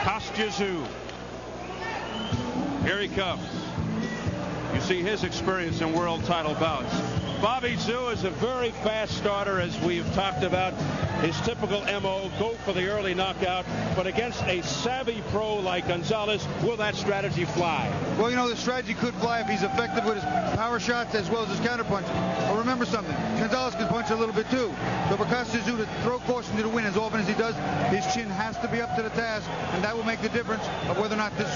Kostya Tszyu. Here he comes. You see his experience in world title bouts. Bobby Tszyu is a very fast starter, as we've talked about. His typical MO, go for the early knockout. But against a savvy pro like Gonzalez, will that strategy fly? Well, you know, the strategy could fly if he's effective with his power shots as well as his counterpunch. But remember something, Gonzalez can punch a little bit too. So for Kostya Tszyu to throw caution to the wind as often as he does, his chin has to be up to the task, and that will make the difference of whether or not this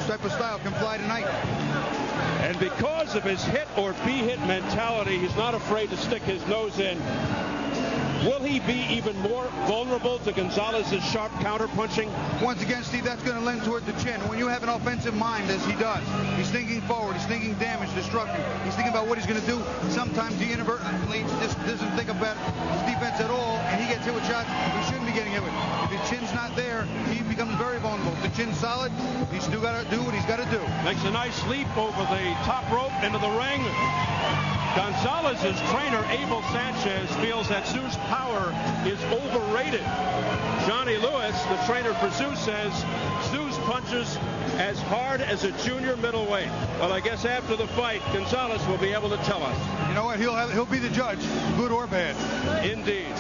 type of style can fly tonight. And because of his hit or be hit mentality, he's not afraid to stick his nose in. Will he be even more vulnerable to Gonzalez's sharp counterpunching? Once again, Steve, that's going to lend toward the chin. When you have an offensive mind, as he does, he's thinking forward, he's thinking damage, destruction. He's thinking about what he's going to do. Sometimes he inadvertently just doesn't think about his defense at all, and he gets hit with shots he shouldn't be getting hit with. If his chin's not there, he becomes very vulnerable. If the chin's solid, he's still got to do what he's got to do. Makes a nice leap over the top rope into the ring. Gonzalez's trainer, Abel Sanchez, feels that Tszyu's power is overrated. Johnny Lewis, the trainer for Tszyu, says Tszyu's punches as hard as a junior middleweight. Well, I guess after the fight, Gonzalez will be able to tell us. You know what? He'll be the judge, good or bad. Indeed.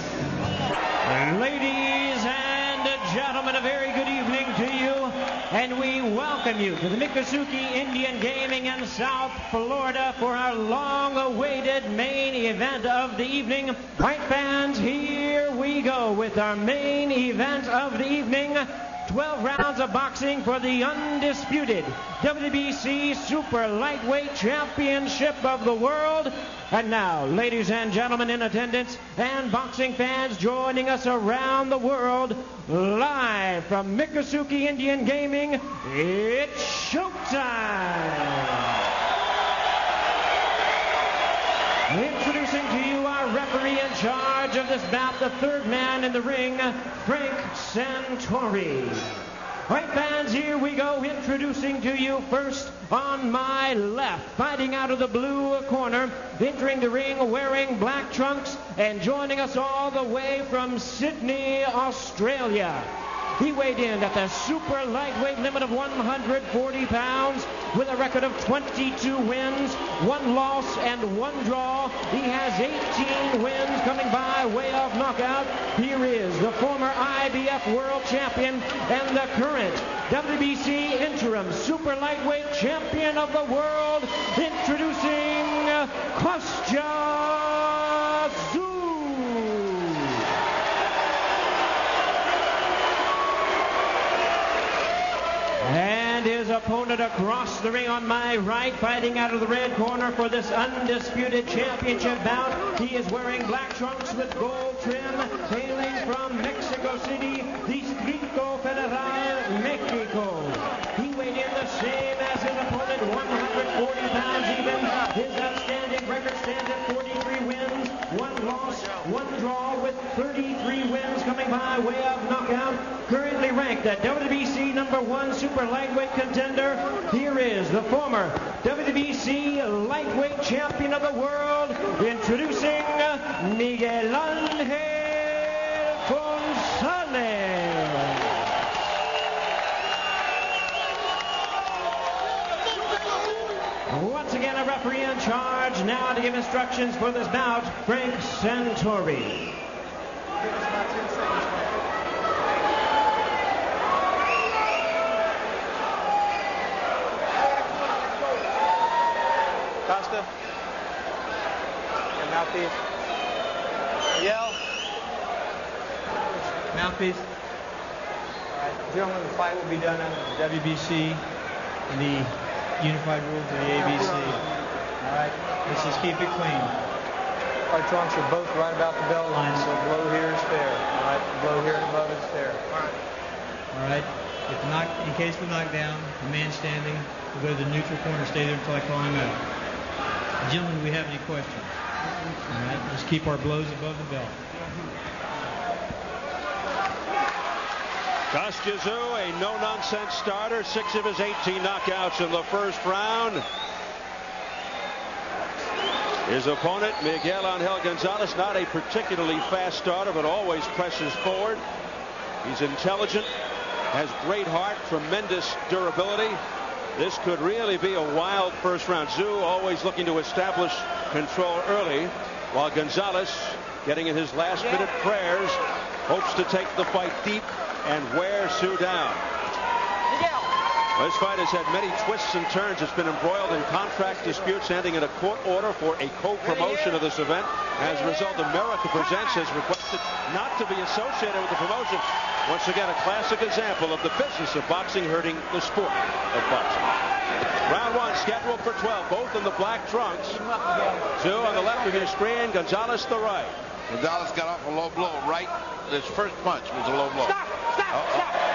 Ladies and gentlemen, a very good evening to you, and we welcome you to the Miccosukee Indian Gaming in South Florida for our long-awaited main event of the evening. Fight fans, here we go with our main event of the evening. 12 rounds of boxing for the undisputed WBC Super Lightweight Championship of the world. And now, ladies and gentlemen in attendance and boxing fans joining us around the world, live from Miccosukee Indian Gaming, it's showtime! Introducing to you our referee in charge of this bout, the third man in the ring, Frank Santori. Right, fans, here we go, introducing to you first on my left, fighting out of the blue corner, entering the ring wearing black trunks and joining us all the way from Sydney, Australia. He weighed in at the super lightweight limit of 140 pounds with a record of 22 wins, 1 loss, and 1 draw. He has 18 wins coming by way of knockout. Here is the former IBF world champion and the current WBC interim super lightweight champion of the world, introducing Kostya Tszyu. And his opponent across the ring on my right, fighting out of the red corner for this undisputed championship bout. He is wearing black trunks with gold trim, hailing from Mexico City, Distrito Federal, Mexico. He weighed in the same as his opponent, 140 pounds even. His outstanding record stands at 43 wins, 1 loss, 1 draw, with 33 wins coming by way of knockout. Currently ranked at WBC #1 super lightweight contender. Here is the former WBC lightweight champion of the world, introducing Miguel Gonzalez. Once again, a referee in charge now to give instructions for this bout, Frank Santori. Costa, mouthpiece. Miguel. Mouthpiece. All right, gentlemen, the fight will be done under the WBC and the unified rules of the ABC. All right, let's just keep it clean. Our trunks are both right about the belt line, so blow here is fair. All right, blow here and above is fair. All right. In case of knockdown, the man standing will go to the neutral corner, stay there until I call him out. Gentlemen, do we have any questions? All right, let's keep our blows above the belt. Kostya Tszyu, a no-nonsense starter, 6 of his 18 knockouts in the first round. His opponent, Miguel Gonzalez, not a particularly fast starter, but always presses forward. He's intelligent, has great heart, tremendous durability. This could really be a wild first round. Tszyu always looking to establish control early, while Gonzalez, getting in his last minute prayers, hopes to take the fight deep and wear Tszyu down. Miguel. This fight has had many twists and turns. It's been embroiled in contract disputes, ending in a court order for a co-promotion of this event. As a result, America Presents has requested not to be associated with the promotion. Once again, a classic example of the business of boxing hurting the sport of boxing. Round one scheduled for 12, both in the black trunks. Tszyu on the left of your screen, Gonzalez the right. Gonzalez got off a low blow right. This first punch was a low blow. Stop.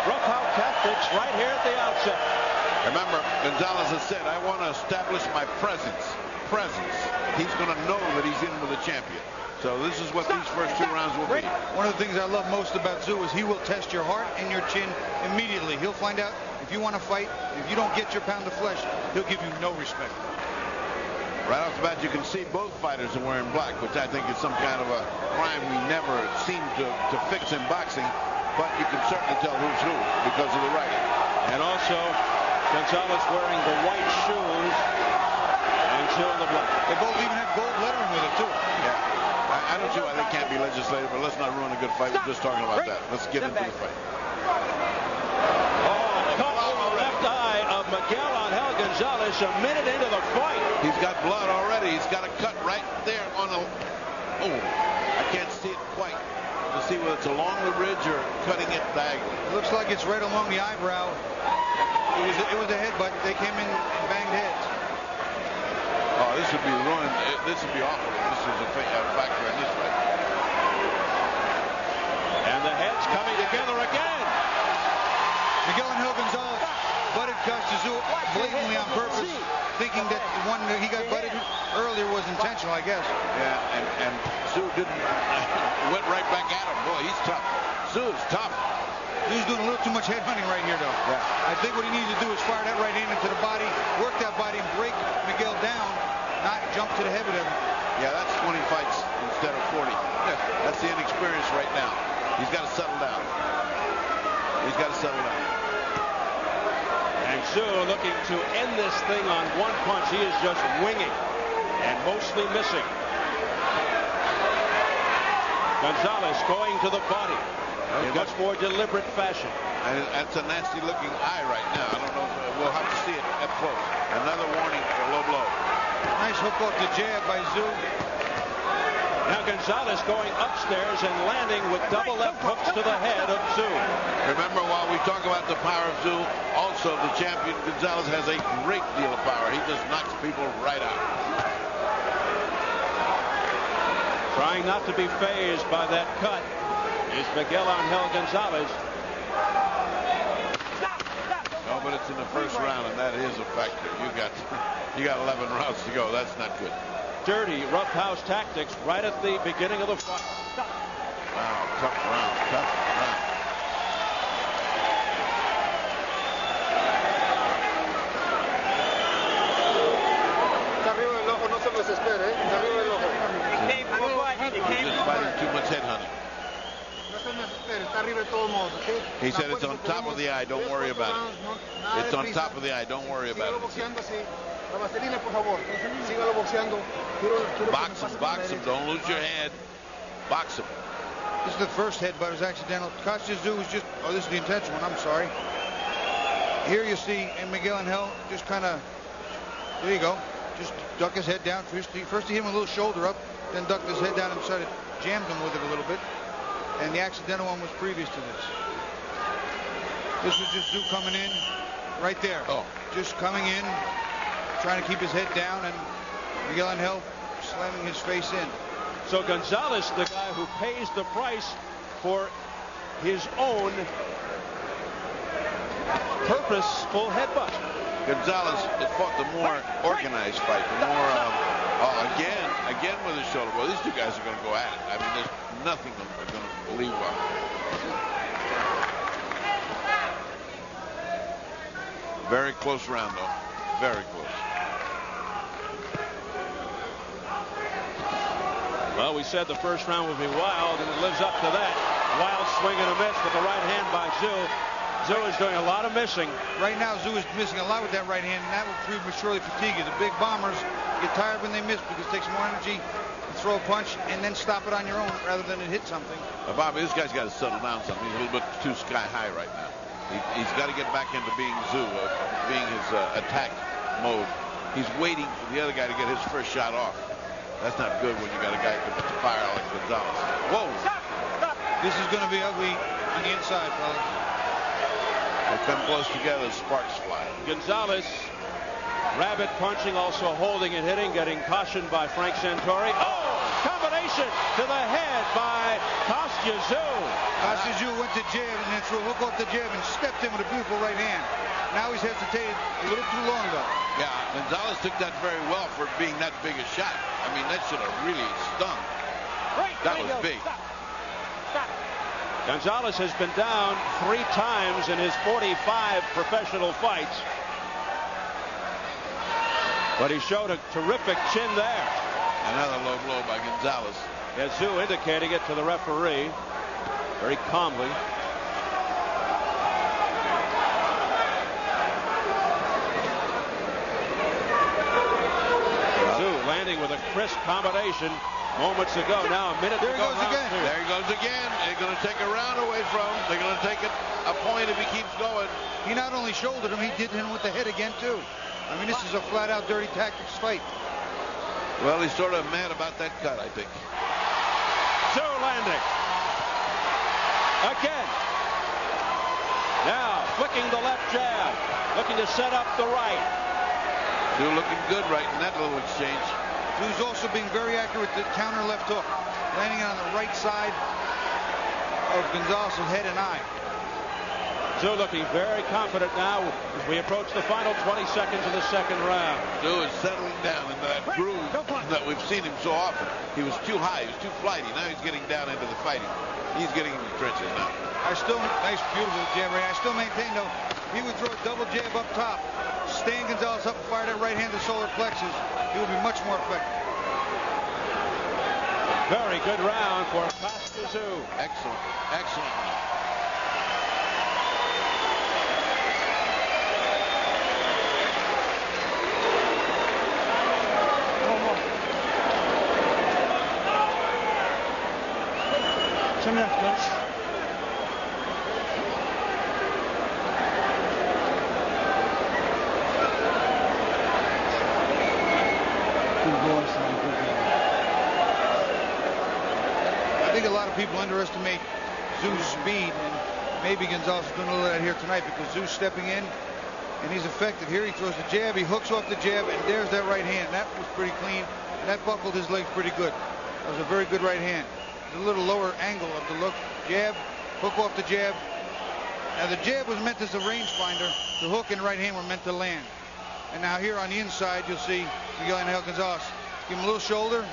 Roughhouse tactics right here at the outset. Remember, Gonzalez has said, I want to establish my presence. He's going to know that he's in with a champion. So this is what these first 2 rounds will be. One of the things I love most about Tszyu is he will test your heart and your chin immediately. He'll find out if you want to fight. If you don't get your pound of flesh, he'll give you no respect. Right off the bat, you can see both fighters are wearing black, which I think is some kind of a crime we never seem to fix in boxing. But you can certainly tell who's who because of the writing. And also, Gonzalez wearing the white shoes and Tszyu in the black. They both even have gold lettering with it, too. Yeah. I don't see why they can't be legislative, but let's not ruin a good fight. We're just talking about that. Let's get into the fight. Cut over the left eye of Miguel Angel Gonzalez a minute into the fight. He's got blood already. He's got a cut right there on the... Oh, I can't see it quite. To see whether it's along the ridge or cutting it diagonally. Looks like it's right along the eyebrow. It was a headbutt. They came in and banged heads. Oh, this would be ruined. This would be awful. This is a factor in this fight. And the heads coming together again. Miguel Angel Gonzalez butted Kostya Tszyu blatantly on purpose, thinking that the one that he got butted earlier was intentional, I guess. Yeah, and Tszyu didn't went right back at him. Boy, he's tough. Tszyu is tough. Tszyu's doing a little too much head hunting right here, though. Yeah. I think what he needs to do is fire that right hand into the body, work that body, and break Miguel down, not jump to the head with him. Yeah, that's 20 fights instead of 40. That's the inexperience right now. He's got to settle down. He's got to settle down. And Tszyu looking to end this thing on one punch. He is just winging and mostly missing. Gonzalez going to the body in much more deliberate fashion. And that's a nasty looking eye right now. I don't know if we'll have to see it up close. Another warning for a low blow. Nice hook off the jab by Tszyu. Now Gonzalez going upstairs and landing with double left hooks to the head of Tszyu. Remember, while we talk about the power of Tszyu, also the champion Gonzalez has a great deal of power. He just knocks people right out. Trying not to be fazed by that cut is Miguel Angel Gonzalez. No, but it's in the first round, and that is a factor. You got 11 rounds to go. That's not good. Dirty roughhouse tactics right at the beginning of the fight. Wow, tough round, tough round. Just fighting too much head hunting. He said it's on top of the eye, don't worry about it. It's on top of the eye, don't worry about it. Box him, don't lose your head. Box him. This is the first headbutt. It was accidental. Kostya Tszyu was just, oh, this is the intentional one, I'm sorry. Here you see Miguel Angel just kind of, there you go, just duck his head down. First he hit him with a little shoulder up, then ducked his head down and started jammed him with it a little bit. And the accidental one was previous to this. This was just Tszyu coming in right there. Oh. Just coming in, trying to keep his head down, and Miguel Angel slamming his face in. So Gonzalez, the guy who pays the price for his own purposeful headbutt. Gonzalez has fought the more organized fight, the more, again with his shoulder. Well, these two guys are going to go at it. I mean, there's nothing they're going to believe on. Very close round, though. Very close. Well, we said the first round would be wild, and it lives up to that. Wild swing and a miss with the right hand by Tszyu. Tszyu is doing a lot of missing. Right now, Tszyu is missing a lot with that right hand, and that will prematurely fatigue you. The big bombers get tired when they miss because it takes more energy to throw a punch and then stop it on your own rather than it hit something. Bobby, this guy's got to settle down something. He's a little bit too sky high right now. He's got to get back into being Tszyu, being his attack mode. He's waiting for the other guy to get his first shot off. That's not good when you got a guy who can fire like Gonzalez. Whoa! This is going to be ugly on the inside, fellas. They come close together, sparks fly. Gonzalez, rabbit punching, also holding and hitting, getting cautioned by Frank Santori. Oh! Combination to the head by Kostya Tszyu. Kostya Tszyu went to jab and then threw a hook off the jab and stepped in with a beautiful right hand. Now he's hesitated a little too long, though. Yeah, Gonzalez took that very well for being that big a shot. I mean, that should have really stung. That was big. Stop. Gonzalez has been down 3 times in his 45 professional fights. But he showed a terrific chin there. Another low blow by Gonzalez. As Tszyu indicating it to the referee very calmly. Tszyu landing with a crisp combination moments ago. Now a minute to go. There he goes again. There he goes again. They're going to take a round away from him. They're going to take it a point if he keeps going. He not only shouldered him, he did him with the head again, too. I mean, this is a flat-out dirty tactics fight. Well, he's sort of mad about that cut, I think. Tszyu landing. Again. Now flicking the left jab. Looking to set up the right. Tszyu looking good right in that little exchange. Tszyu's also being very accurate with the counter left hook. Landing it on the right side of Gonzalez's head and eye. Tszyu looking very confident now as we approach the final 20 seconds of the second round. Tszyu is settling down into that groove that we've seen him so often. He was too high, he was too flighty. Now he's getting down into the fighting. He's getting into the trenches now. Nice, beautiful jab right. I still maintain, though, he would throw a double jab up top, stand Gonzalez up and fire that right hand to solar plexus. He would be much more effective. Very good round for Kostya Tszyu. Excellent, excellent. Some left, guys. I think a lot of people underestimate Tszyu's speed, and maybe Gonzalez is going to look at that here tonight because Tszyu's stepping in, and he's effective. Here he throws the jab, he hooks off the jab, and there's that right hand. That was pretty clean, and that buckled his legs pretty good. That was a very good right hand. A little lower angle of the look. Jab, hook off the jab. Now the jab was meant as a rangefinder. The hook and right hand were meant to land. And now here on the inside, you'll see Miguel Gonzalez. Give him a little shoulder.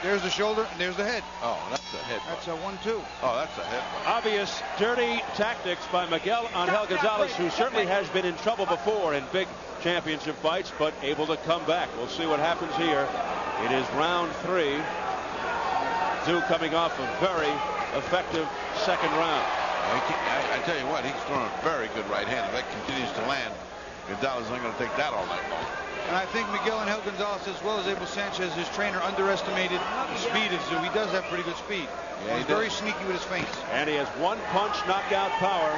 There's the shoulder, and there's the head. Oh, that's a head. That's a 1-2. Oh, that's a head. Obvious dirty tactics by Miguel Gonzalez, who certainly has been in trouble before in big championship fights, but able to come back. We'll see what happens here. It is round 3. Tszyu coming off a very effective second round. I tell you what, he's throwing a very good right hand. If that continues to land, Gonzalez isn't going to take that all night long. And I think Miguel Gonzalez, as well as Abel Sanchez, his trainer, underestimated the speed of Tszyu. He does have pretty good speed. Yeah, he's very sneaky with his feints. And he has one punch knockout power.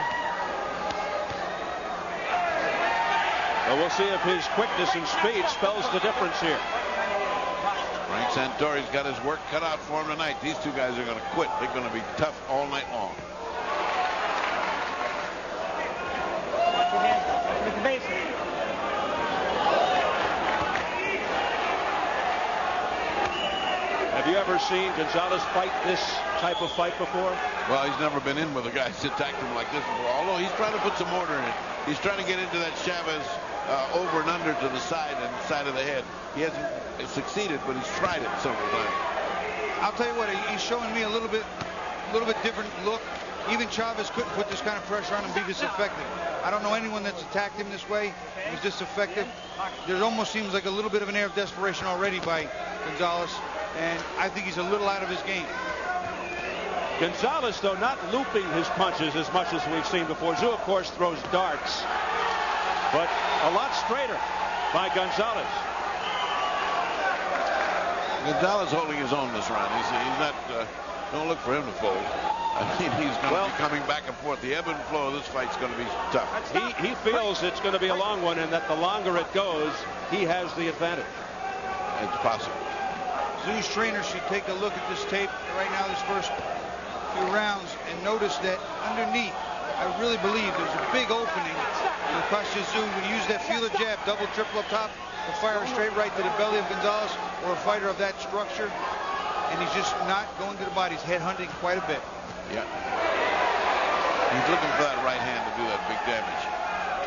But we'll see if his quickness and speed spells the difference here. Frank Santori's got his work cut out for him tonight. These two guys are going to quit. They're going to be tough all night long. Have you ever seen Gonzalez fight this type of fight before? Well, he's never been in with a guy that's attacked him like this before. Although he's trying to put some order in it. He's trying to get into that Chavez over and under to the side and side of the head. He hasn't succeeded, but he's tried it several times. I'll tell you what, he's showing me a little bit different look. Even Chavez couldn't put this kind of pressure on him and be this effective. I don't know anyone that's attacked him this way. He's this effective. There almost seems like a little bit of an air of desperation already by Gonzalez, and I think he's a little out of his game. Gonzalez, though, not looping his punches as much as we've seen before. Tszyu, of course, throws darts, but a lot straighter by Gonzalez. Gonzalez holding his own this round. He's not. Don't look for him to fold. I mean, he's going to be coming back and forth. The ebb and flow of this fight's going to be tough. He feels it's going to be a long one, and that the longer it goes, he has the advantage. It's possible. Tszyu's trainer should take a look at this tape right now, this first few rounds, and notice that underneath, I really believe there's a big opening for Kostya Tszyu when he used that feeler jab, double, triple up top, to fire a straight right to the belly of Gonzalez, or a fighter of that structure, and he's just not going to the body. He's head hunting quite a bit. Yeah. He's looking for that right hand to do that big damage.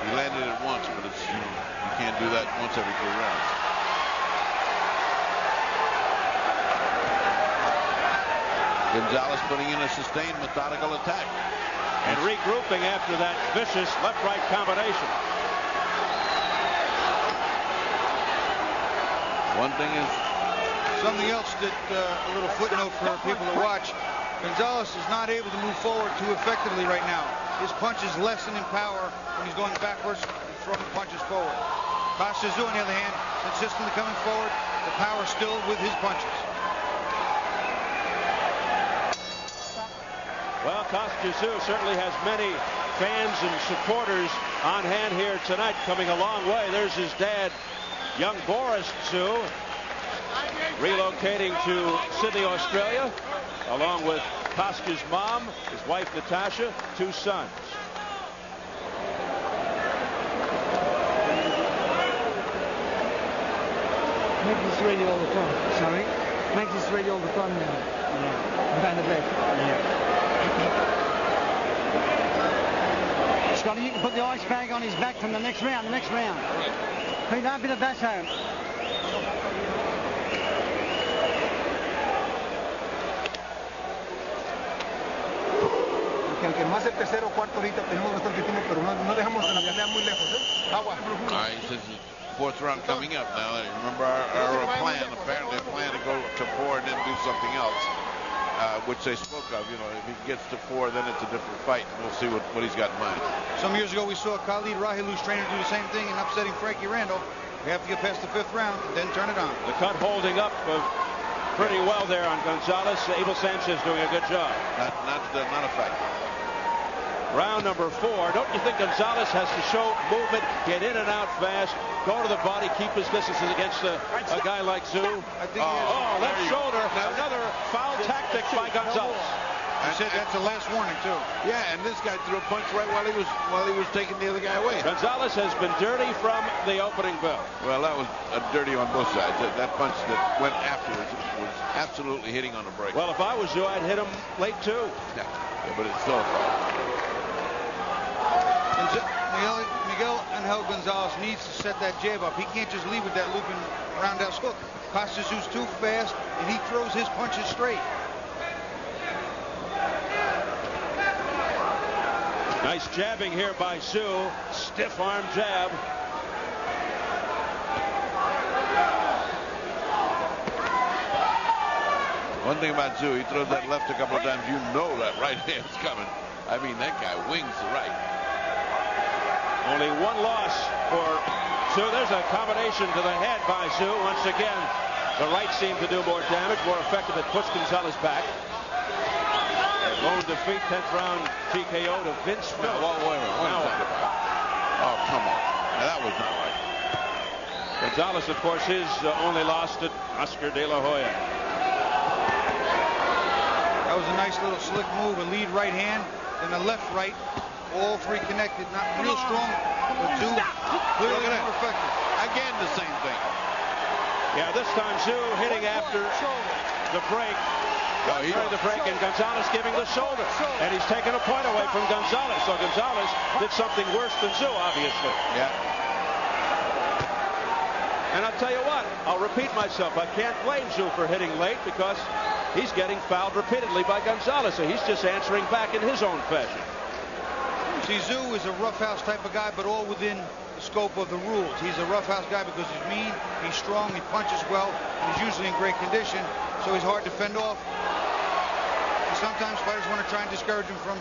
He landed it once, but it's, you can't do that once every 3 rounds. Gonzalez putting in a sustained, methodical attack. And regrouping after that vicious left-right combination. One thing is... Something else that a little footnote for people to watch. Gonzalez is not able to move forward too effectively right now. His punches lessen in power when he's going backwards and throwing punches forward. Kostya Tszyu, on the other hand, consistently coming forward, the power still with his punches. Well, Kostya Tszyu certainly has many fans and supporters on hand here tonight, coming a long way. There's his dad, young Boris Tszyu, relocating to Sydney, Australia, along with Kostya's mom, his wife Natasha, 2 sons. Make this ready all the time. Sorry? Make this ready all the time now. Yeah. Behind the back. Yeah. Scotty, you can put the ice bag on his back from the next round. Hey, don't be the best home. Aunque más el tercero o cuarto ahorita tenemos bastante tiempo, pero no dejamos la pelea muy lejos, ¿eh? Agua. All right, he says the 4th round coming up now. Remember our plan, apparently a plan to go to 4 and then do something else, which they spoke of. You know, if he gets to 4, then it's a different fight. We'll see what he's got in mind. Some years ago, we saw Khalid Rahilu's trainer do the same thing and upsetting Frankie Randall. We have to get past the 5th round, then turn it on. The cut holding up pretty well there on Gonzalez. Abel Sanchez doing a good job. Not a factor. Round number 4. Don't you think Gonzalez has to show movement, get in and out fast, go to the body, keep his distances against a guy like Tszyu? Left shoulder. Another foul tactic by Gonzalez. I said that's the last warning too. Yeah, and this guy threw a punch right while he was taking the other guy away. Gonzalez has been dirty from the opening bell. Well, that was dirty on both sides. That punch that went afterwards was absolutely hitting on the break. Well, if I was Tszyu, I'd hit him late too. Yeah, but it's still a foul. Miguel Angel Gonzalez needs to set that jab up. He can't just leave with that looping roundhouse hook. Kostya Tszyu's too fast, and he throws his punches straight. Nice jabbing here by Tszyu. Stiff arm jab. One thing about Tszyu, he throws that left a couple of times. You know that right hand's coming. I mean, that guy wings the right. Only 1 loss for Tszyu. There's a combination to the head by Tszyu. Once again, the right seemed to do more damage, more effective. It puts Gonzalez back. Lone defeat, 10th round TKO to Vince. No, wait a minute. What is that about? Oh, come on. Now, that was not right. Gonzalez, of course, his only loss to Oscar De La Hoya. That was a nice little slick move, a lead right hand, and a left right. All 3 connected, not real strong, but 2 clearly more effective. Again, the same thing. Yeah, this time Tszyu hitting after the break. The break, and Gonzalez giving the shoulder. And he's taking a point away from Gonzalez. So Gonzalez did something worse than Tszyu, obviously. Yeah. And I'll tell you what, I'll repeat myself. I can't blame Tszyu for hitting late because he's getting fouled repeatedly by Gonzalez. So he's just answering back in his own fashion. See, Tszyu is a roughhouse type of guy, but all within the scope of the rules. He's a roughhouse guy because he's mean, he's strong, he punches well, and he's usually in great condition, so he's hard to fend off. sometimes fighters want to try and discourage him from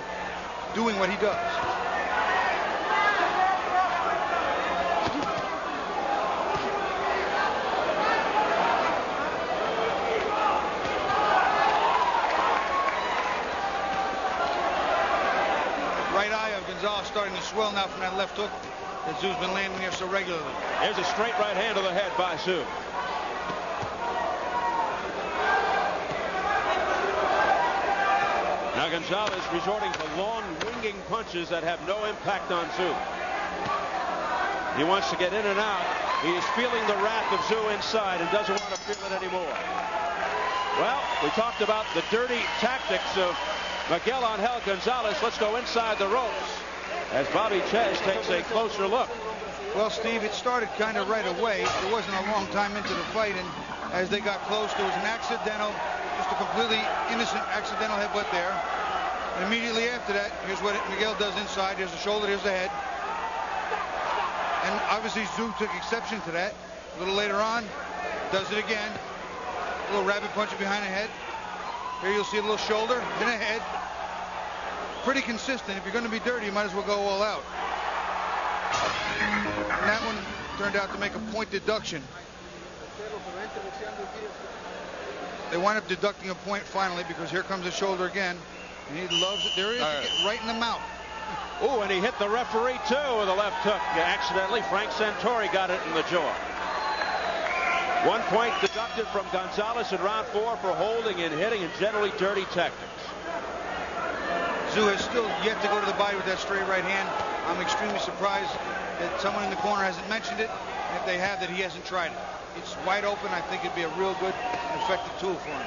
doing what he does. Right eye of Gonzalez starting to swell now from that left hook that Tszyu's been landing there so regularly. There's a straight right hand to the head by Tszyu. Now Gonzalez resorting to long winging punches that have no impact on Tszyu. He wants to get in and out. He is feeling the wrath of Tszyu inside and doesn't want to feel it anymore. Well, we talked about the dirty tactics of Miguel Angel Gonzalez. Let's go inside the ropes as Bobby Ches takes a closer look. Well, Steve, it started kind of right away. It wasn't a long time into the fight, and as they got close, there was an accidental, just a completely innocent accidental headbutt there. And immediately after that, here's what Miguel does inside. There's the shoulder, there's the head. And obviously Tszyu took exception to that. A little later on, does it again. A little rabbit punch behind the head. Here you'll see a little shoulder, then a head. Pretty consistent. If you're going to be dirty, you might as well go all out. And that one turned out to make a point deduction. They wind up deducting a point finally because here comes the shoulder again. And he loves it. There he is, right in the mouth. Oh, and he hit the referee too with a left hook. Accidentally, Frank Santori got it in the jaw. 1 point deducted from Gonzalez in round 4 for holding and hitting and generally dirty tactics. Tszyu has still yet to go to the body with that straight right hand. I'm extremely surprised that someone in the corner hasn't mentioned it. And if they have, that he hasn't tried it. It's wide open. I think it'd be a real good and effective tool for him.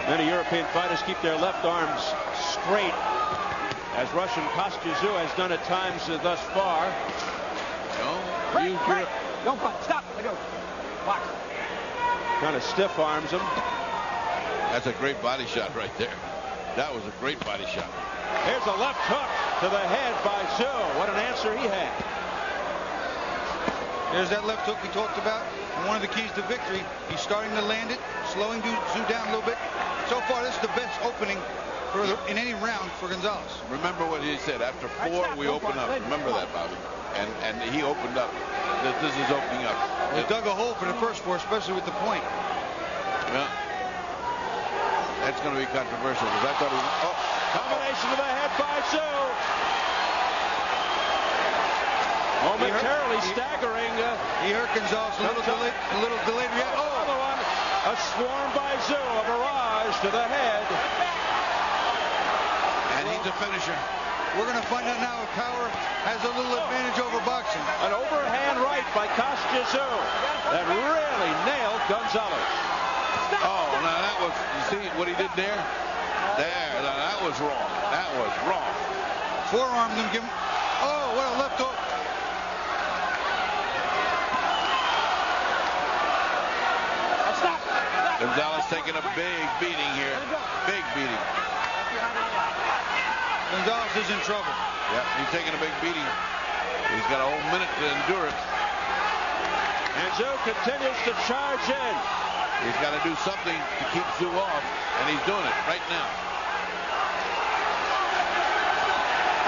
Many European fighters keep their left arms straight, as Russian Kostya Tszyu has done at times thus far. Don't fight. Stop. Let go. Box. Kind of stiff arms him. That's a great body shot right there. That was a great body shot. Here's a left hook to the head by Tszyu. What an answer he had. There's that left hook we talked about. And one of the keys to victory, he's starting to land it, slowing Tszyu down a little bit. So far, this is the best opening in any round for Gonzalez. Remember what he said. After 4, we open up. Remember that, Bobby. And he opened up. This is opening up. He dug a hole for the first 4, especially with the point. Yeah. That's going to be controversial because I thought it was. Oh, combination to the head by Tszyu. Momentarily staggering. He hurt Gonzalez a little delayed reaction. Oh, another one. A swarm by Tszyu. A barrage to the head. And he's a finisher. We're going to find out now if power has a little advantage over boxing. An overhand right by Kostya Tszyu that really nailed Gonzalez. Oh, now that was, you see what he did there? There, now that was wrong. That was wrong. Forearmed him, give him. Oh, what a left hook. Stop. Gonzalez taking a big beating here. Big beating. Gonzalez is in trouble. Yeah, he's taking a big beating. He's got a whole minute to endure it. And Tszyu continues to charge in. He's got to do something to keep Tszyu off, and he's doing it right now.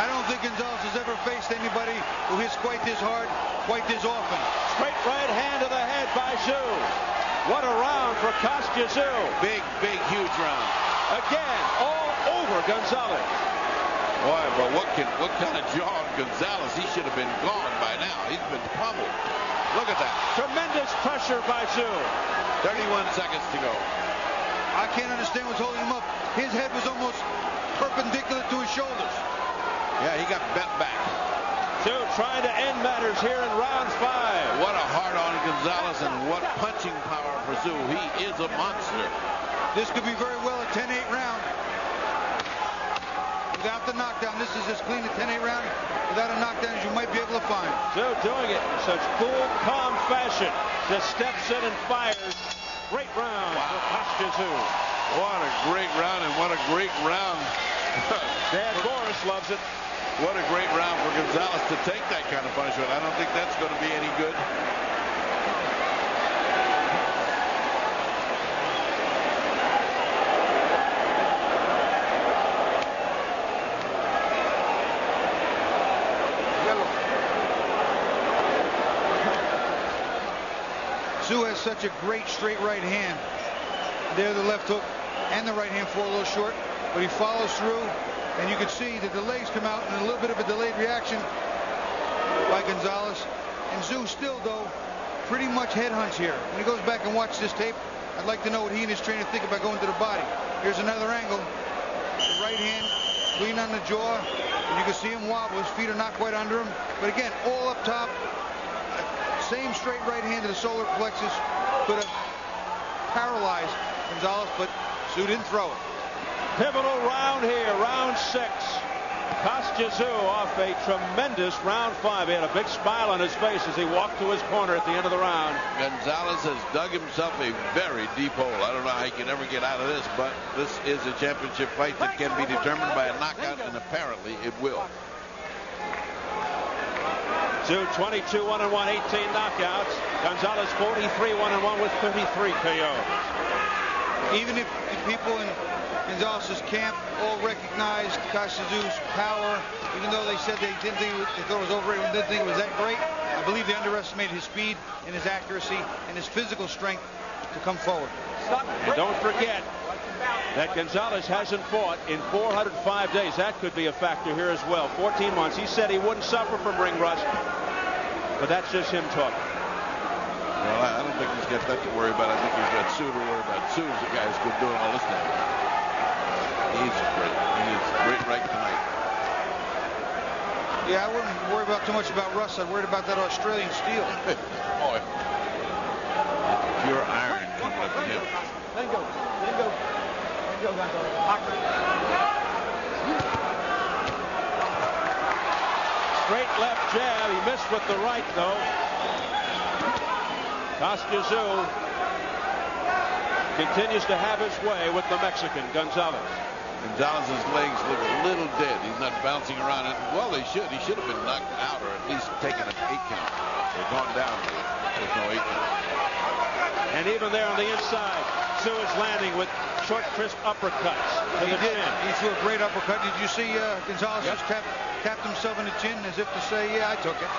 I don't think Gonzalez has ever faced anybody who hits quite this hard, quite this often. Straight right hand to the head by Tszyu. What a round for Kostya Tszyu. Big, huge round. Again, all over Gonzalez. Boy, but what kind of jaw on Gonzalez? He should have been gone by now. He's been pummeled. Look at that. Tremendous pressure by Tszyu. 31 seconds to go. I can't understand what's holding him up. His head was almost perpendicular to his shoulders. Yeah, he got bent back. Tszyu trying to end matters here in round 5. What a hard on Gonzalez and what punching power for Tszyu. He is a monster. This could be very well a 10-8 round. Without the knockdown, this is as clean a 10-8 round without a knockdown as you might be able to find. Tszyu doing it in such cool, calm fashion. Just steps in and fires. Great round for Kostya Tszyu. What a great round and what a great round. Dan Boris loves it. What a great round for Gonzalez to take that kind of punishment. I don't think that's going to be any good. Tszyu has such a great straight right hand. There, the left hook and the right hand fall a little short, but he follows through, and you can see that the legs come out in a little bit of a delayed reaction by Gonzalez. And Tszyu still, though, pretty much head hunts here. When he goes back and watches this tape, I'd like to know what he and his trainer think about going to the body. Here's another angle. The right hand clean on the jaw, and you can see him wobble. His feet are not quite under him. But again, all up top. Same straight right hand to the solar plexus. Could have paralyzed Gonzalez, but Tszyu didn't throw it. Pivotal round here, round 6. Kostya Tszyu off a tremendous round 5. He had a big smile on his face as he walked to his corner at the end of the round. Gonzalez has dug himself a very deep hole. I don't know how he can ever get out of this, but this is a championship fight that can be determined by a knockout, and apparently it will. Tszyu 22-1-1, 18 knockouts. Gonzalez 43-1-1 with 33 KOs. Even if the people in Gonzalez's camp all recognized Kostya Tszyu's power, even though they said they didn't think they thought it was overrated, didn't think it was that great, I believe they underestimated his speed and his accuracy and his physical strength to come forward. And don't forget that Gonzalez hasn't fought in 405 days. That could be a factor here as well. 14 months. He said he wouldn't suffer from ring rust, but that's just him talking. Well, I don't think he's got that to worry about. I think he's got Tszyu to worry about. Tszyu's the guy who's been doing all this now. He's great. He is great right tonight. Yeah, I wouldn't worry about too much about rust. I'd worry about that Australian steel. Boy. Pure iron coming up to him. Let go. Let go. Let go, Gonzalez. Straight left jab. He missed with the right, though. Kostya Tszyu continues to have his way with the Mexican, Gonzalez. Gonzalez's legs look a little dead. He's not bouncing around. And, well, they should. He should have been knocked out or at least taken an 8 count. They're gone down. There's no 8 count. And even there on the inside, Tszyu is landing with short, crisp uppercuts to the chin. He threw a great uppercut. Did you see Gonzalez just tapped himself in the chin as if to say, yeah, I took it.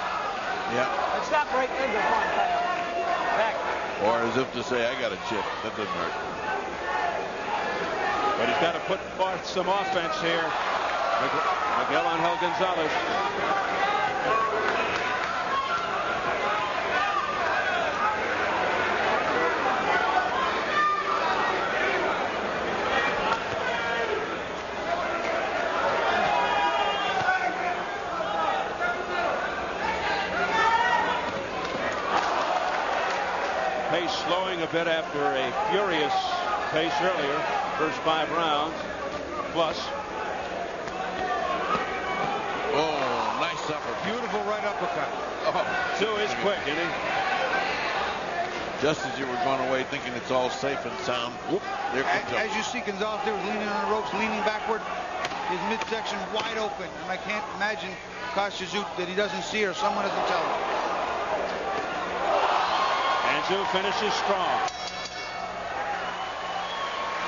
Yeah. It's not breaking into front. Back. Or as if to say, I got a chip. That doesn't hurt. But he's got to put forth some offense here. Miguel Angel Gonzalez. Pace slowing a bit after a furious pace earlier. First 5 rounds plus. Oh, nice uppercut. Beautiful right uppercut. Oh, Tszyu is quick, isn't he? Just as you were going away thinking it's all safe and sound, whoop, there comes As you see, Gonzalez there was leaning on the ropes, leaning backward, his midsection wide open. And I can't imagine Kostya Tszyu that he doesn't see or someone doesn't tell him. And Tszyu finishes strong.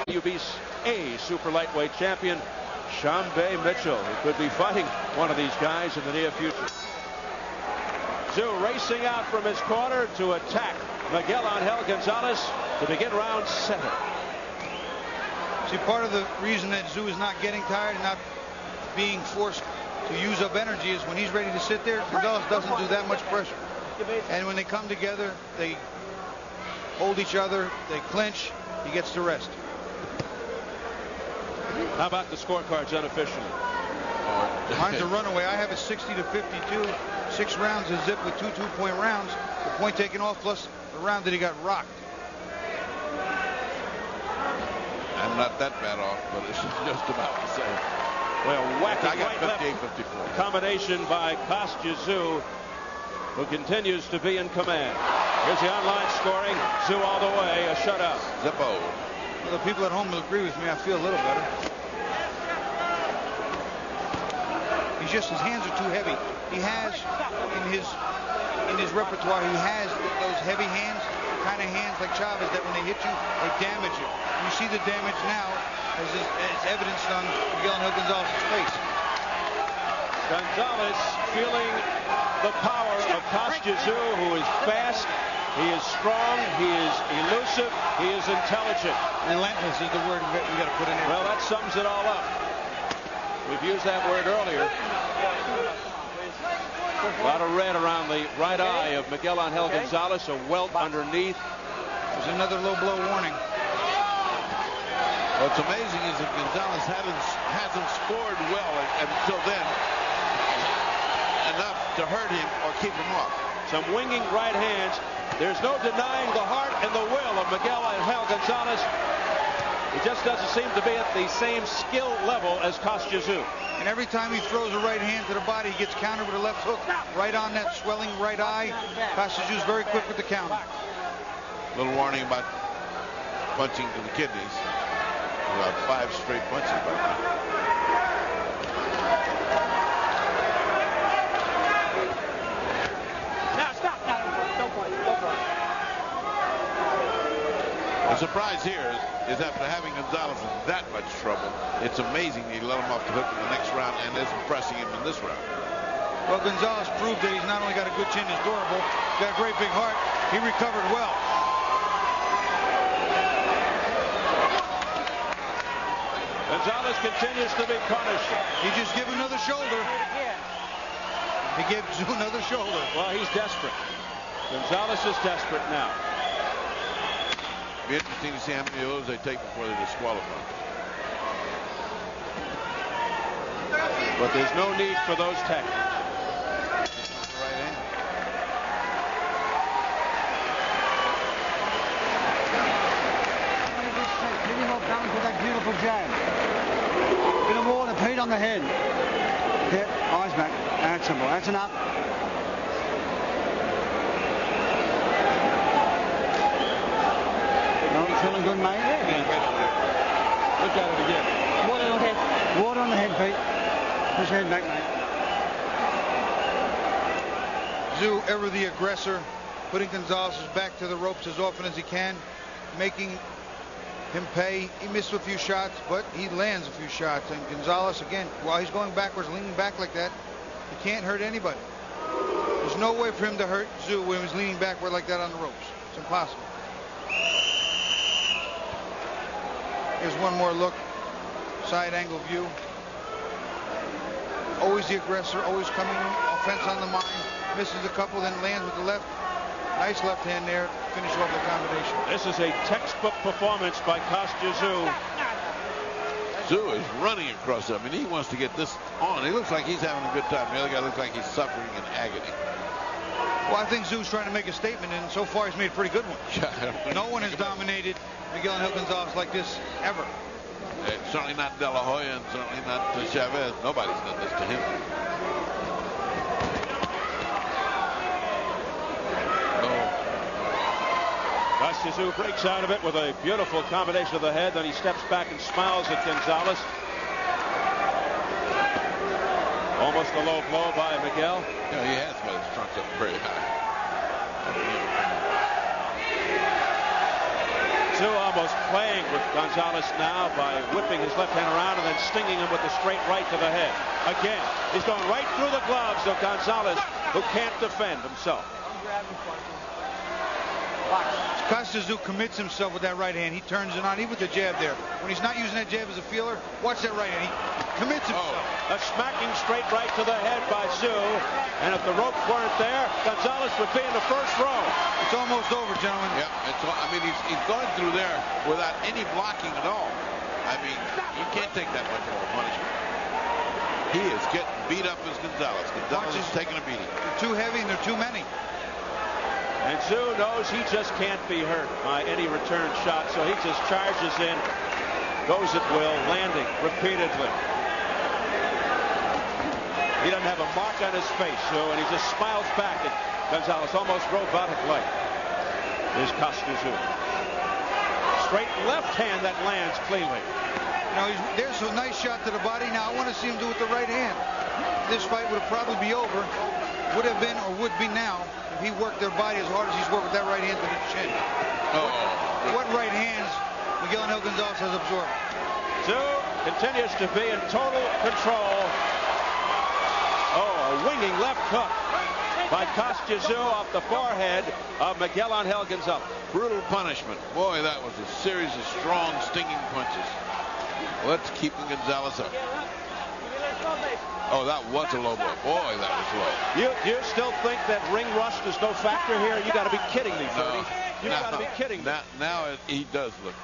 WBC super lightweight champion Shambe Mitchell, who could be fighting one of these guys in the near future. Tszyu racing out from his corner to attack Miguel Angel Gonzalez to begin round 7. See, part of the reason that Tszyu is not getting tired and not being forced to use up energy is when he's ready to sit there, Gonzalez doesn't do that much pressure. And when they come together, they hold each other, they clinch, he gets to rest. How about the scorecards unofficially? Mine's a runaway. I have it 60-52. 6 rounds is zip with 2 two-point rounds. The point taken off plus the round that he got rocked. I'm not that bad off, but it's just about the same. Well, wacky I got right left 58-54. combination by Kostya Tszyu, who continues to be in command. Here's the online scoring. Tszyu all the way, a shutout. Zippo. Well, the people at home will agree with me. I feel a little better. He's just, his hands are too heavy. He has in his repertoire, he has those heavy hands, the kind of hands like Chavez that when they hit you, they damage you. You see the damage now as evidenced on Miguel Angel Gonzalez's face. Gonzalez feeling the power of Kostya Tszyu, who is fast, he is strong, he is elusive, he is intelligent. Relentless is the word we got to put in there. Well, that sums it all up. We've used that word earlier. A lot of red around the right eye of Miguel Angel Gonzalez, a welt underneath. There's another low blow warning. What's amazing is that Gonzalez hasn't scored well until then, enough to hurt him or keep him off. Some winging right hands. There's no denying the heart and the will of Miguel Angel Gonzalez. He just doesn't seem to be at the same skill level as Kostya Tszyu. And every time he throws a right hand to the body, he gets countered with a left hook right on that swelling right eye. Kostya Tszyu is very quick with the counter. Little warning about punching to the kidneys. About 5 straight punches right now. Now stop. Now don't play. The surprise here is after having Gonzalez in that much trouble, it's amazing he let him off the hook in the next round and isn't pressing him in this round. Well, Gonzalez proved that he's not only got a good chin, he's durable, got a great big heart. He recovered well. Gonzalez continues to be punished. He just gave another shoulder. He gave Tszyu another shoulder. Well, he's desperate. Gonzalez is desperate now. Be interesting to see how many of those they take before they disqualify. But there's no need for those techniques. Right hand. Hit him up down with that beautiful jab. Bit of water, Pete, on the head. Hit, eyes back. That's simple. That's enough. No, feeling good, mate. Look at it again. Water on the head. Water on the head, Pete. Push your head back, mate. Tszyu, ever the aggressor, putting Gonzalez's back to the ropes as often as he can, making him pay. He missed a few shots, but he lands a few shots. And Gonzalez, again, while he's going backwards, leaning back like that, he can't hurt anybody. There's no way for him to hurt Tszyu when he's leaning backward like that on the ropes. It's impossible. Here's one more look. Side angle view. Always the aggressor, always coming offense on the mind. Misses a couple, then lands with the left. Nice left hand there. Finish off the combination. This is a textbook performance by Kostya Tszyu. Tszyu is running across them, and he wants to get this on. He looks like he's having a good time. The other guy looks like he's suffering in agony. Well, I think Tszyu's trying to make a statement, and so far he's made a pretty good one. No one has dominated Miguel Angel Gonzalez like this ever. Certainly not De La Hoya, and certainly not Chavez. Nobody's done this to him. Kostya Tszyu breaks out of it with a beautiful combination of the head. Then he steps back and smiles at Gonzalez. Almost a low blow by Miguel. Yeah, he has got his trunks up very high. Tszyu almost playing with Gonzalez now by whipping his left hand around and then stinging him with the straight right to the head. Again, he's going right through the gloves of Gonzalez, who can't defend himself. Kostya Tszyu commits himself with that right hand. He turns it on, even with the jab there. When he's not using that jab as a feeler, watch that right hand. He commits himself. A smacking straight right to the head by Tszyu. And if the ropes weren't there, Gonzalez would be in the first row. It's almost over, gentlemen. Yeah, I mean, he's going through there without any blocking at all. I mean, you can't take that much more punishment. He is getting beat up as Gonzalez. Gonzalez is taking a beating. They're too heavy and they're too many. And Tszyu knows he just can't be hurt by any return shot, so he just charges in, goes at will, landing repeatedly. He doesn't have a mark on his face, Tszyu, and he just smiles back at Gonzalez, almost robotic-like. Here's Kostya Tszyu. Straight left hand that lands cleanly. Now, there's a nice shot to the body. Now, I want to see him do it with the right hand. This fight would probably be over. Would have been or would be now if he worked their body as hard as he's worked with that right hand to the chin. What right hands Miguel Angel Gonzalez has absorbed. Tszyu continues to be in total control. Oh, a winging left hook by Kostya Tszyu off the forehead of Miguel Gonzalez. Brutal punishment. Boy, that was a series of strong, stinging punches. Let's keep Gonzalez up. Oh, that was a low blow. Boy, that was low. You still think that ring rust is no factor here? You got to be kidding me, Freddie. You got to be kidding me. Now he does look.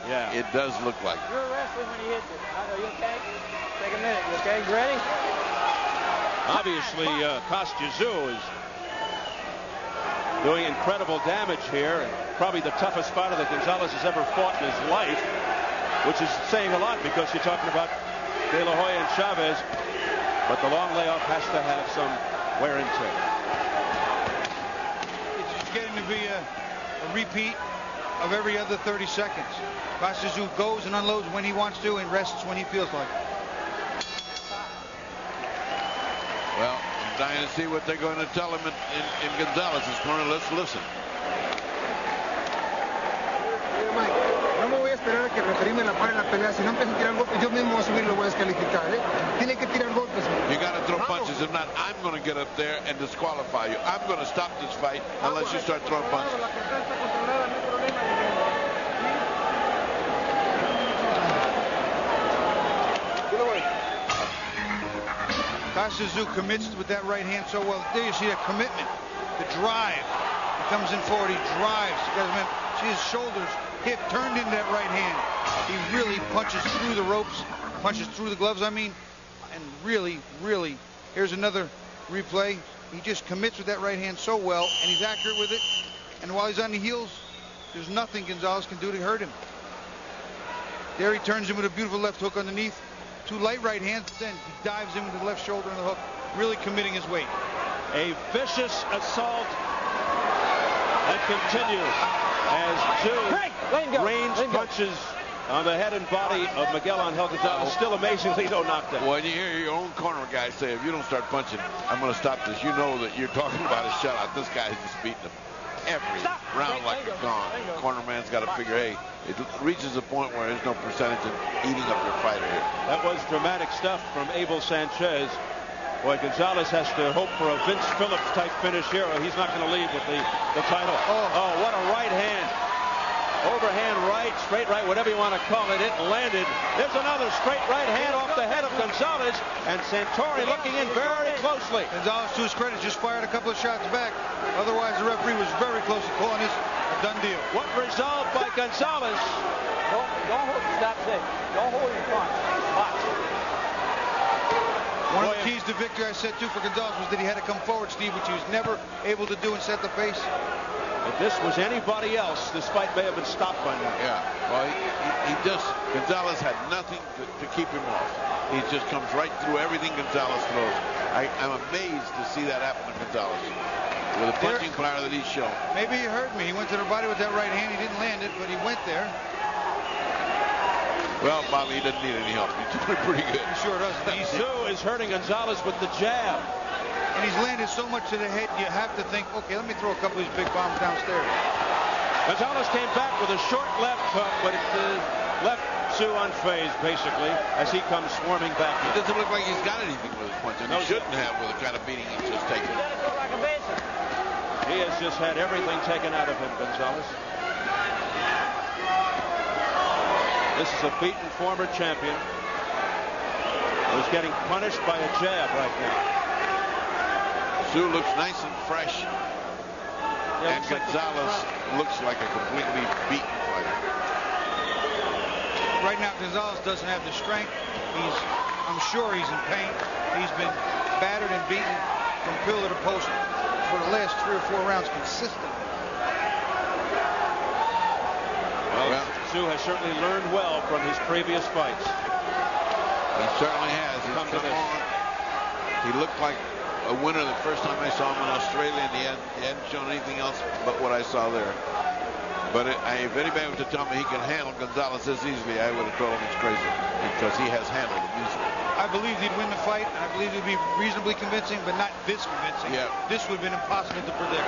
Yeah. It does look like it. You're wrestling when he hits it. Are you okay? Take a minute. You okay? You ready? Obviously, Kostya Tszyu is doing incredible damage here, and probably the toughest fighter that Gonzalez has ever fought in his life, which is saying a lot because you're talking about De La Hoya and Chavez, but the long layoff has to have some wear and tear. It's just getting to be a repeat of every other 30 seconds. Kostya Tszyu goes and unloads when he wants to and rests when he feels like it. Well, I'm dying to see what they're going to tell him in Gonzalez's corner. Let's listen. No me voy a esperar a que el referee me la pare la pelea. Si no empieza a tirar golpes, yo mismo voy a subir, lo voy a descalificar. Tiene que tirar golpes. You got to throw punches. If not, I'm going to get up there and disqualify you. I'm going to stop this fight unless you start throwing punches. Kostya Tszyu commits with that right hand so well. There you see that commitment, the drive. He comes in forward, he drives. You guys remember, see his shoulders, hip turned into that right hand. He really punches through the ropes, punches through the gloves, I mean, and really, here's another replay. He just commits with that right hand so well, and he's accurate with it. And while he's on the heels, there's nothing Gonzalez can do to hurt him. There he turns him with a beautiful left hook underneath. Two light right hands, then he dives in with the left shoulder and the hook, really committing his weight. A vicious assault that continues as Tszyu rains punches on the head and body of Miguel Gonzalez. Still amazingly no knockdown. When you hear your own corner guy say, if you don't start punching, I'm going to stop this, you know that you're talking about a shutout. This guy's just beating him every round like a gong. Corner man's got to figure, hey, it reaches a point where there's no percentage in eating up your fighter here. That was dramatic stuff from Abel Sanchez. Boy, Gonzalez has to hope for a Vince Phillips type finish here, or he's not going to leave with the title. Oh, what a right hand. Overhand right, straight right, whatever you want to call it. It landed. There's another straight right hand off the head of Gonzalez, and Santori looking in very closely. Gonzalez, to his credit, just fired a couple of shots back. Otherwise, the referee was very close to calling this a done deal. What resolve by Gonzalez? Don't hold. Stop it. Don't hold your punch. Watch. One of the keys to victory, I said too, for Gonzalez was that he had to come forward, Steve, which he was never able to do and set the pace. If this was anybody else, this fight may have been stopped by now. Yeah, well, Gonzalez had nothing to keep him off. He just comes right through everything Gonzalez throws. I'm amazed to see that happen to Gonzalez with the punching power that he's shown. Maybe he hurt me. He went to the body with that right hand. He didn't land it, but he went there. Well, Bobby, he doesn't need any help. He's doing pretty good. He sure does. Tszyu is hurting Gonzalez with the jab. And he's landed so much to the head, you have to think, okay, let me throw a couple of these big bombs downstairs. Gonzalez came back with a short left hook, but it left Tszyu unfazed, basically, as he comes swarming back. It doesn't look like he's got anything with his punch, and he shouldn't have with the kind of beating he's just taken. He has just had everything taken out of him, Gonzalez. This is a beaten former champion who's getting punished by a jab right now. Tszyu looks nice and fresh, and Gonzalez looks like a completely beaten fighter. Right now, Gonzalez doesn't have the strength. I'm sure he's in pain. He's been battered and beaten from pillar to post for the last 3 or 4 rounds consistently. Well, Tszyu has certainly learned well from his previous fights. He certainly has. He's come on. He looked like a winner the first time I saw him in Australia, and he hadn't shown anything else but what I saw there. But if anybody were to tell me he can handle Gonzalez this easily, I would have told him he's crazy, because he has handled him easily. I believed he'd win the fight. I believed he'd be reasonably convincing, but not this convincing. Yeah. This would have been impossible to predict.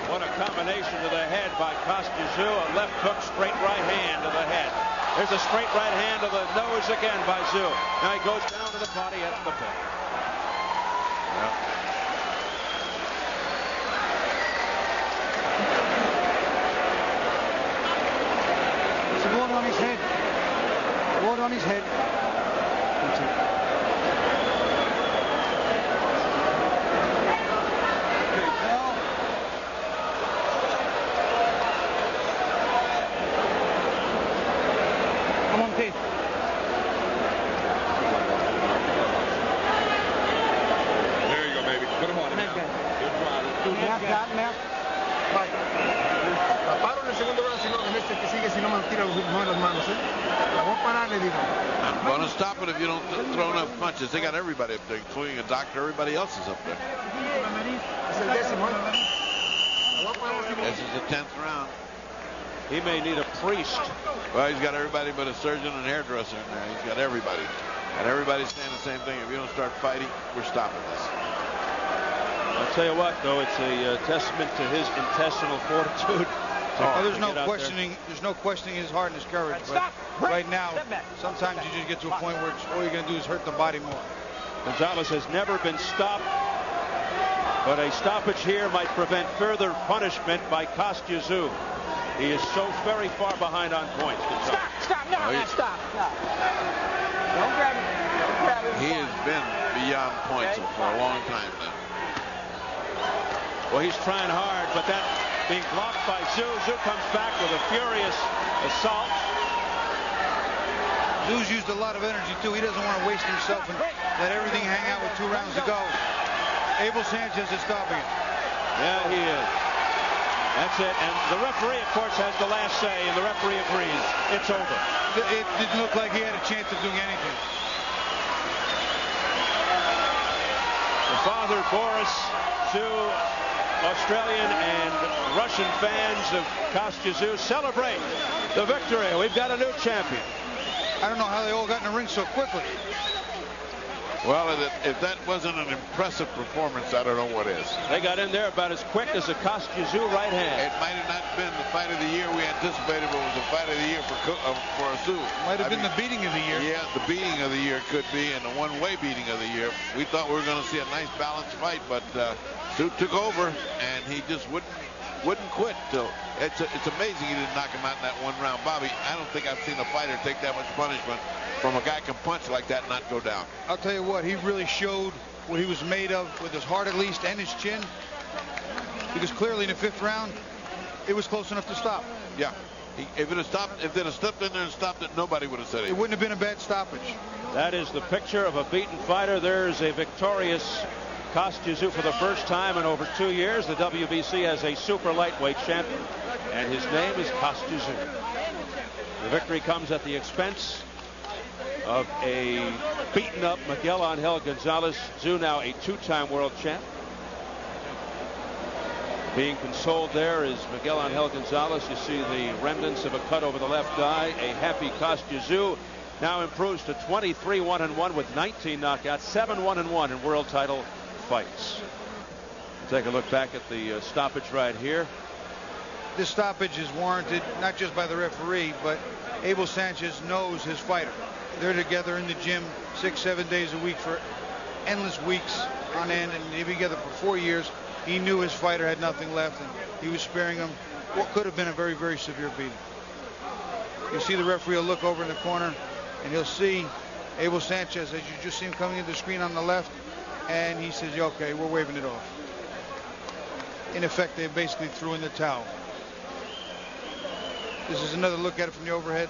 What a combination to the head by Kostya Tszyu. A left hook, straight right hand to the head. There's a straight right hand to the nose again by Tszyu. Now he goes down to the body at the back. There's water on his head. Water on his head. That's it. Come on, Keith. There you go, baby. Put him on him now. Mike, la paro en el segundo round, si no, en este que sigue, si no me tira no en las manos, La voy a parar, le digo. I'm going to stop it if you don't throw enough punches. They got everybody up there, including a doctor. Everybody else is up there. Es el décimo, La voy a parar, This is the 10th round. He may need a priest. Well, he's got everybody but a surgeon and hairdresser in there. He's got everybody. And everybody's saying the same thing. If you don't start fighting, we're stopping this. I'll tell you what, though, it's a testament to his intestinal fortitude. There's no questioning. There's no questioning his heart and his courage. But right now, sometimes you just get to a point where all you're going to do is hurt the body more. Gonzalez has never been stopped, but a stoppage here might prevent further punishment by Kostya Tszyu. He is so very far behind on points. Stop. No, stop. No. Don't grab him. Don't grab him. He has been beyond points for a long time now. Well, he's trying hard, but that being blocked by Tszyu. Tszyu comes back with a furious assault. Tszyu's used a lot of energy, too. He doesn't want to waste himself and let everything hang out with 2 rounds to go. Abel Sanchez is stopping it. Yeah, he is. That's it. And the referee, of course, has the last say, and the referee agrees. It's over. It didn't look like he had a chance of doing anything. The father, Boris Tszyu, Australian and Russian fans of Kostya Tszyu celebrate the victory. We've got a new champion. I don't know how they all got in the ring so quickly. Well, if that wasn't an impressive performance, I don't know what is. They got in there about as quick as a Kostya Tszyu right hand. It might have not been the fight of the year we anticipated, but it was the fight of the year for Tszyu. Might have been the beating of the year. Yeah, the beating of the year could be, and the one-way beating of the year. We thought we were going to see a nice balanced fight, but Tszyu took over, and he just wouldn't quit. Till it's amazing he didn't knock him out in that 1 round. Bobby, I don't think I've seen a fighter take that much punishment from a guy can punch like that and not go down. I'll tell you what, he really showed what he was made of with his heart at least and his chin. Because clearly in the 5th round, it was close enough to stop. Yeah. If they'd have stepped in there and stopped it, nobody would have said anything. It wouldn't have been a bad stoppage. That is the picture of a beaten fighter. There's a victorious Kostya Tszyu for the first time in over 2 years. The WBC has a super lightweight champion, and his name is Kostya Tszyu. The victory comes at the expense of a beaten up Miguel Angel Gonzalez. Tszyu now a 2-time world champ. Being consoled there is Miguel Angel Gonzalez. You see the remnants of a cut over the left eye. A happy Kostya Tszyu now improves to 23-1-1 with 19 knockouts, 7-1-1 in world title fights. Take a look back at the stoppage right here. This stoppage is warranted not just by the referee, but Abel Sanchez knows his fighter. They're together in the gym 6-7 days a week for endless weeks on end, and they've been together for 4 years. He knew his fighter had nothing left, and he was sparing him what could have been a very, very severe beating. You see the referee will look over in the corner, and he'll see Abel Sanchez, as you just see him coming into the screen on the left, and he says, okay, we're waving it off. In effect, they basically threw in the towel. This is another look at it from the overhead.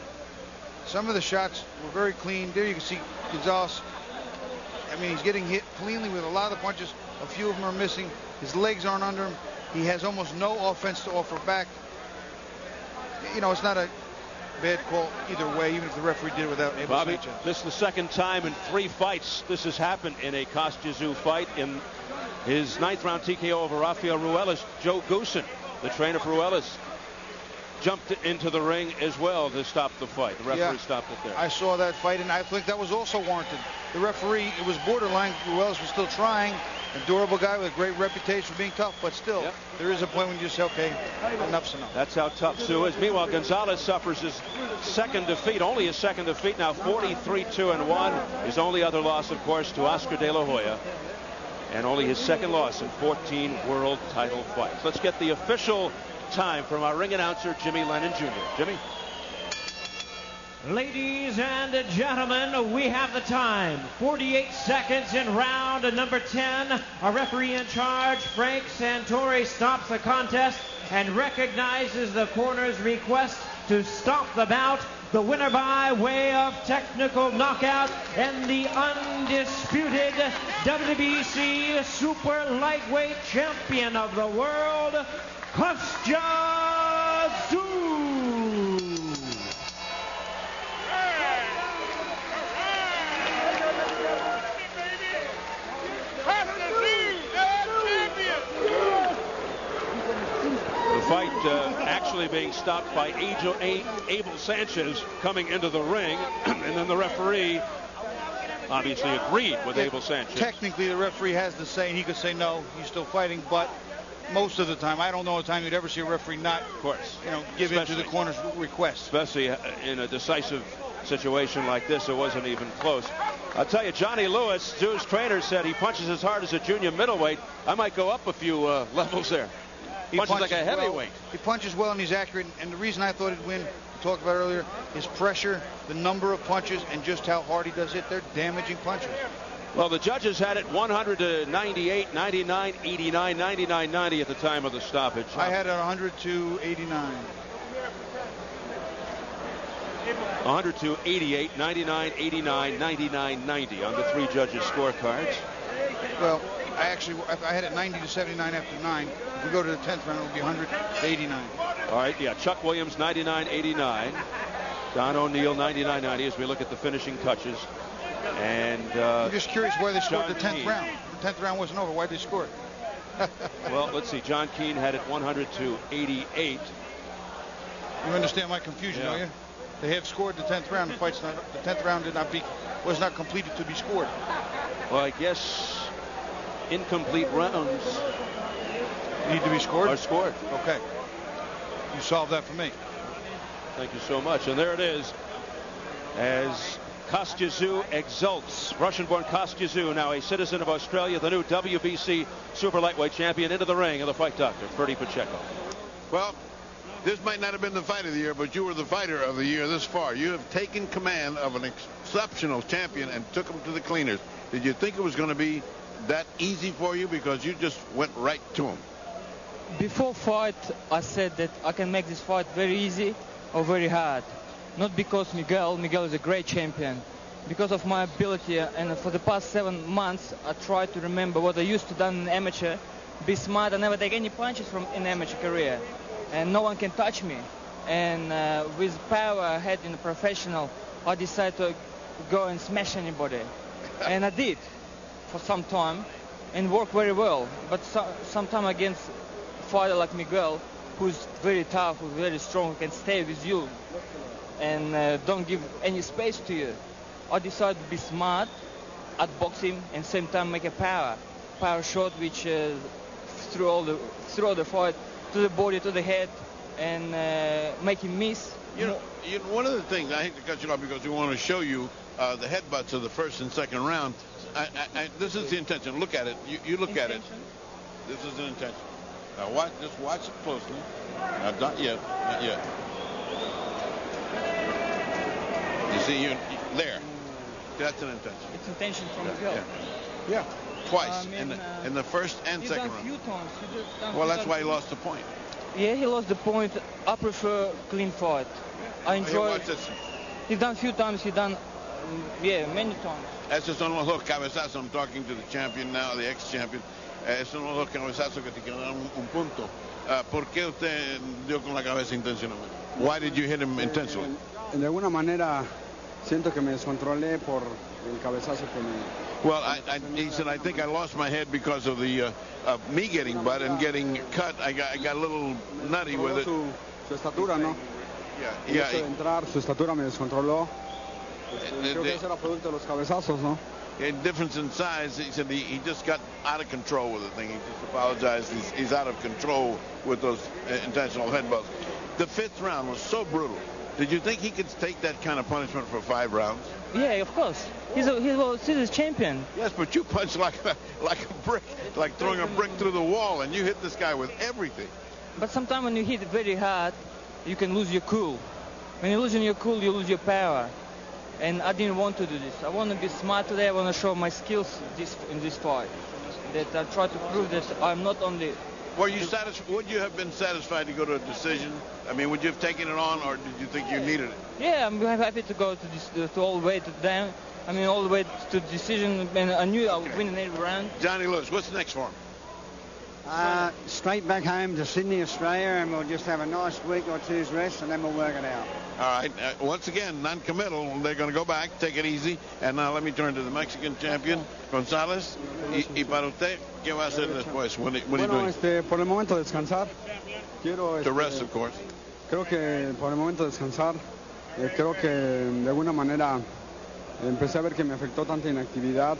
Some of the shots were very clean. There you can see Gonzalez. I mean, he's getting hit cleanly with a lot of the punches. A few of them are missing. His legs aren't under him. He has almost no offense to offer back. You know, it's not a bad call either way, even if the referee did it without Abel Bobby, Sanchez. this is the second time in 3 fights this has happened in a Kostya Tszyu fight. In his 9th round TKO over Rafael Ruelas, Joe Goosen, the trainer for Ruelas, jumped into the ring as well to stop the fight. The referee stopped it there. I saw that fight, and I think that was also warranted. The referee, it was borderline. Ruelas was still trying. A durable guy with a great reputation for being tough, but still, there is a point when you just say, okay, enough's enough. That's how tough Tszyu is. Meanwhile, Gonzalez suffers his 2nd defeat, only his 2nd defeat, now 43-2-1. His only other loss, of course, to Oscar De La Hoya. and only his second loss in 14 world title fights. Let's get the official time from our ring announcer, Jimmy Lennon Jr. Jimmy? Ladies and gentlemen, we have the time. 48 seconds in round number 10. Our referee in charge, Frank Santori, stops the contest and recognizes the corner's request to stop the bout. The winner by way of technical knockout and the undisputed WBC super lightweight champion of the world, Kostya Tszyu. The fight actually being stopped by Abel Sanchez coming into the ring, and then the referee obviously agreed with Abel Sanchez. Technically, the referee has the say, and he could say no, he's still fighting, but most of the time, I don't know a time you'd ever see a referee not, of course, give in to the corner's request. Especially in a decisive situation like this, it wasn't even close. I'll tell you, Johnny Lewis, Tszyu's trainer, said he punches as hard as a junior middleweight. I might go up a few levels there. He punches like a heavyweight. Well, he punches well and he's accurate. And the reason I thought he'd win, we talked about earlier, his pressure, the number of punches, and just how hard he does hit. They're damaging punches. Well, the judges had it 100 to 98, 99, 89, 99, 90 at the time of the stoppage. I had it 100 to 89. 100 to 88, 99, 89, 99, 90 on the three judges' scorecards. Well, I had it 90 to 79 after 9. If we go to the 10th round, it'll be 100 to 89. All right, yeah, Chuck Williams 99, 89. Don O'Neill 99, 90 as we look at the finishing touches. And I'm just curious why they scored John the 10th Keane. round. The 10th round wasn't over. Why'd they score it? Well, let's see. John Keane had it 100 to 88. You understand my confusion, Yeah. don't you? They have scored the 10th round. The 10th round was not completed to be scored. Well, I guess incomplete rounds need to be scored. Are scored. Okay. You solved that for me. Thank you so much. And there it is, as Kostya Tszyu exults. Russian-born Kostya Tszyu, now a citizen of Australia, the new WBC super lightweight champion, into the ring of the fight doctor, Ferdy Pacheco. Well, this might not have been the fight of the year, but you were the fighter of the year this far. You have taken command of an exceptional champion and took him to the cleaners. Did you think it was going to be that easy for you, because you just went right to him? Before fight, I said that I can make this fight very easy or very hard. Not because Miguel is a great champion. Because of my ability, and for the past 7 months, I tried to remember what I used to do in amateur. Be smart, I never take any punches from in amateur career. And no one can touch me. And with power I had in the professional, I decided to go and smash anybody. And I did for some time and worked very well. But sometime against a fighter like Miguel, who's very tough, who's very strong, who can stay with you and don't give any space to you, I decided to be smart, outbox him, and same time make a power shot, which through the fight to the body, to the head, and make him miss. You know, one of the things, I hate to cut you off because we want to show you the headbutts of the first and second round. This is the intention. Look at it. You look at it. This is the intention. Now just watch it closely. Not yet. Not yet. You see, there. That's an intention. It's intention from Miguel. Yeah. Twice in the first and second round. Few times. Well, that's why he lost the point. Yeah, he lost the point. I prefer clean fight. I enjoy. Watch this. He's done a few times. He done, many times. Esos son los cabezazos. I'm talking to the champion now, the ex-champion. Esos son los cabezazos que te quedan un punto. ¿Por qué usted dio con la cabeza intencionalmente? Why did you hit him intentionally? De alguna manera siento que me descontrolé por el cabezazo que me. Well, he said, I think I lost my head because of the me getting butt and getting cut. I got a little nutty with it. Su estatura, ¿no? Yeah. De entrar, su estatura me descontroló. Creo que eso era producto de los cabezazos, ¿no? In difference in size, he said he just got out of control with the thing. He just apologized. He's out of control with those intentional headbutts. The fifth round was so brutal. Did you think he could take that kind of punishment for 5 rounds? Yeah, of course. He's a champion. Yes, but you punch like a brick, like throwing a brick through the wall, and you hit this guy with everything. But sometimes when you hit very hard, you can lose your cool. When you're losing your cool, you lose your power. And I didn't want to do this. I want to be smart today. I want to show my skills in this fight. That I try to prove that I'm not only... Were you satisfied? Would you have been satisfied to go to a decision? I mean, would you have taken it on, or did you think you needed it? Yeah, I'm happy to go to this, to all the way to them. I mean, all the way to decision, and I knew I would win in every round. Johnny Lewis, what's next for him? Straight back home to Sydney, Australia, and we'll just have a nice week or two's rest, and then we'll work it out. All right. Once again, non-committal. They're going to go back, take it easy. And now let me turn to the Mexican champion, Gonzalez. Y para usted, ¿qué va a hacer después? What are you doing? Por el momento descansar. Quiero, To rest, of course. Creo que por el momento descansar. Creo que de alguna manera empecé a ver que me afectó tanta inactividad.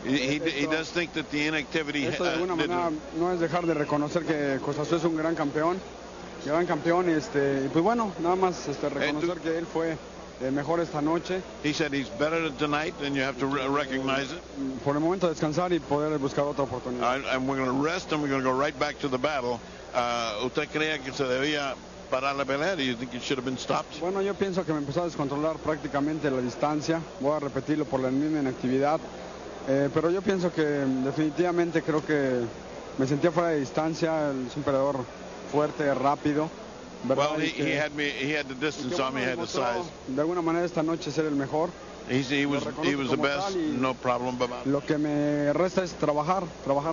He does think that the inactivity... Esto de alguna manera no es dejar de reconocer que Kostya Tszyu es un gran campeón. Y pues bueno, nada más reconocer que él fue mejor esta noche. He said he's better tonight, and you have to recognize it. Por el momento descansar y poder buscar otra oportunidad. And we're going to rest, and we're going to go right back to the battle. ¿Usted creía que se debía parar la pelea? Do you think it should have been stopped? Bueno, yo pienso que me empezó a descontrolar prácticamente la distancia. Voy a repetirlo por la misma inactividad. Pero yo pienso que definitivamente creo que me sentía fuera de distancia. Es un peleador fuerte, rápido. Well, he had the distance on me, he had the size. De alguna manera esta noche ser el mejor. He was the best, no problem about it. Lo que me resta es trabajar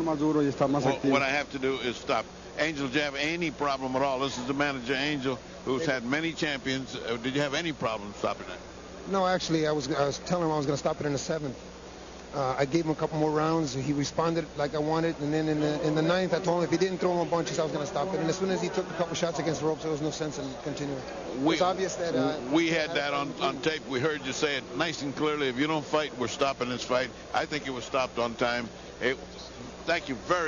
más duro y estar más activo. What I have to do is stop. Angel, do you have any problem at all? This is the manager, Angel, who's had many champions. Did you have any problem stopping that? No, actually, I was telling him I was going to stop it in the 7th. I gave him a couple more rounds. He responded like I wanted, and then in the 9th, I told him if he didn't throw him bunches, I was going to stop it. And as soon as he took a couple shots against the ropes, there was no sense in continuing. It's obvious that we had that on tape. We heard you say it nice and clearly. If you don't fight, we're stopping this fight. I think it was stopped on time. Thank you very